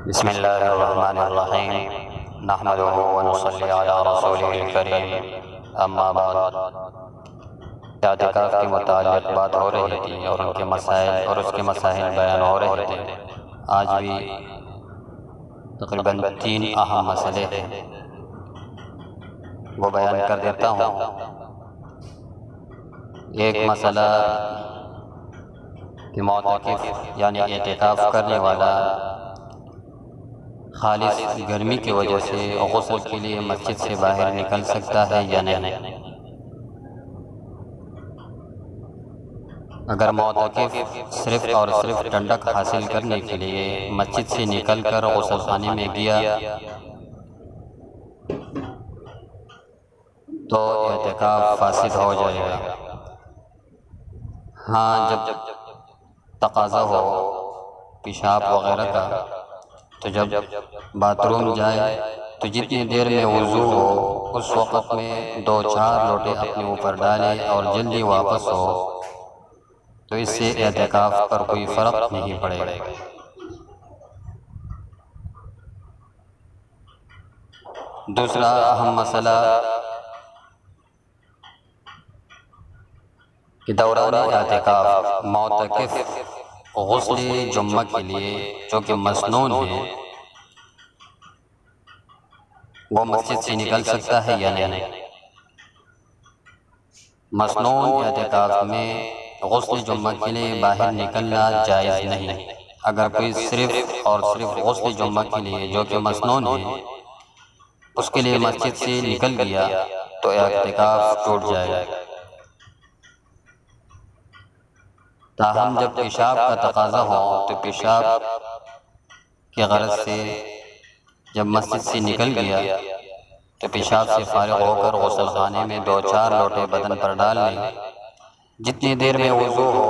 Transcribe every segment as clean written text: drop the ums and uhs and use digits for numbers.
بسم اللہ الرحمن الرحیم نحمدہ ونصلی علی رسولہ الکریم اما بعد۔ اعتکاف کے متعلق بات ہو رہی تھی اور ان کے مسائل اور اس کے مسائل بیان ہو رہے تھے۔ آج بھی تقریباً 3 اہم مسئلے ہیں، وہ بیان کر دیتا ہوں۔ ایک مسئلہ کہ معتکف یعنی اعتکاف کرنے والا خالص گرمی کی وجہ سے غسل کے لیے مسجد سے باہر نکل سکتا ہے یا نہیں۔ اگر معتکف صرف اور صرف ٹھنڈک حاصل کرنے کے لیے مسجد سے نکل کر غسل خانے میں گیا تو اعتکاف فاسد ہو جائے گا۔ ہاں، جب تقاضا ہو پیشاب وغیرہ کا تو جب باتھ روم جائے تو جتنی دیر میں وضو ہو اس وقت میں 2-4 لوٹے اپنے اوپر ڈالے اور جلدی واپس ہو تو اس سے اعتکاف پر کوئی فرق نہیں پڑے گا۔ دوسرا اہم مسئلہ کہ دوران اعتکاف معتکف غسل جمعہ کے لیے جو کہ مسنون ہے وہ مسجد سے نکل سکتا ہے یا نہیں۔ مسنون اعتکاف میں غسل جمعہ کے لیے باہر نکلنا جائز نہیں۔ اگر کوئی صرف اور صرف غسل جمعہ کے لیے جو کہ مسنون ہے اس کے لیے مسجد سے نکل گیا تو اعتکاف ٹوٹ جائے گا۔ تاہم جب پیشاب کا تقاضا ہو تو پیشاب کی غرض سے جب مسجد سے نکل گیا تو پیشاب سے فارغ ہو کر غسل خانے میں 2-4 لوٹے بدن پر ڈال لیں۔ جتنی دیر میں وضو ہو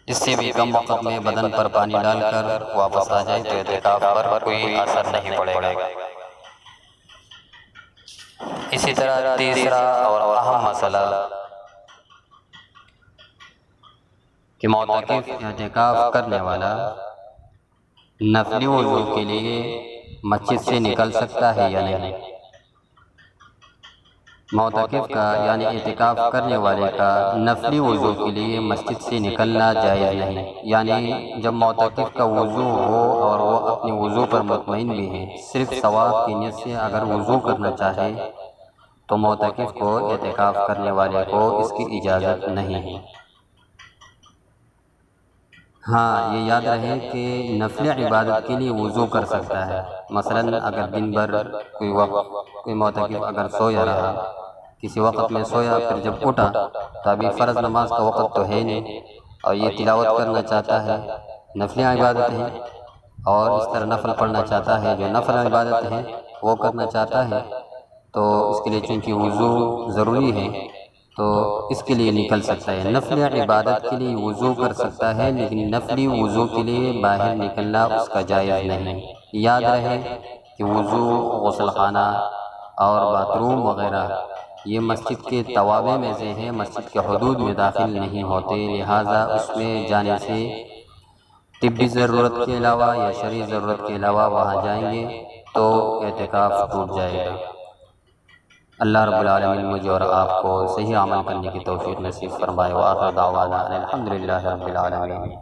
اس سے بھی کم وقت میں بدن پر پانی ڈال کر واپس آ جائے تو اعتکاف پر کوئی اثر نہیں پڑے گا۔ اسی طرح تیسرا اور اہم مسئلہ کہ معتکف اعتکاف کرنے والا نفلی وضو کے لیے مسجد سے نکل سکتا ہے یا نہیں۔ معتکف کا یعنی اعتکاف کرنے والے کا نفلی وضو کے لیے مسجد سے نکلنا جائز نہیں۔ یعنی جب معتکف کا وضو ہو اور وہ اپنے وضو پر مطمئن بھی ہے، صرف ثواب کی نیت سے اگر وضو کرنا چاہے تو معتکف کو اعتکاف کرنے والے کو اس کی اجازت نہیں ہے۔ ہاں، یہ یاد رہے کہ نفل عبادت کے لیے وضو کر سکتا ہے۔ مثلا اگر دن بھر کوئی معتکف اگر سویا رہا، کسی وقت میں سویا، پھر جب اٹھا تو ابھی فرض نماز کا وقت تو ہے نہیں اور یہ تلاوت کرنا چاہتا ہے، نفل عبادت ہے، اور اس طرح نفل پڑھنا چاہتا ہے جو نفل عبادت ہے وہ کرنا چاہتا ہے، تو اس کے لیے چونکہ وضو ضروری ہے تو اس کے لیے نکل سکتا ہے۔ نفل عبادت کے لیے وضو کر سکتا ہے لیکن نفلی وضو کے لیے باہر نکلنا اس کا جائز نہیں۔ یاد رہے کہ وضو، غسل خانہ اور باتھ روم وغیرہ یہ مسجد کے توابع میں سے ہیں، مسجد کے حدود میں داخل نہیں ہوتے، لہٰذا اس میں جانے سے طبی ضرورت کے علاوہ یا شرعی ضرورت کے علاوہ وہاں جائیں گے تو اعتکاف ٹوٹ جائے گا۔ اللہ رب العالمین مجھے اور آپ کو صحیح عمل کرنے کی توفیق نصیب فرمائے۔ وآخر دعوانا الحمدللہ رب العالمین۔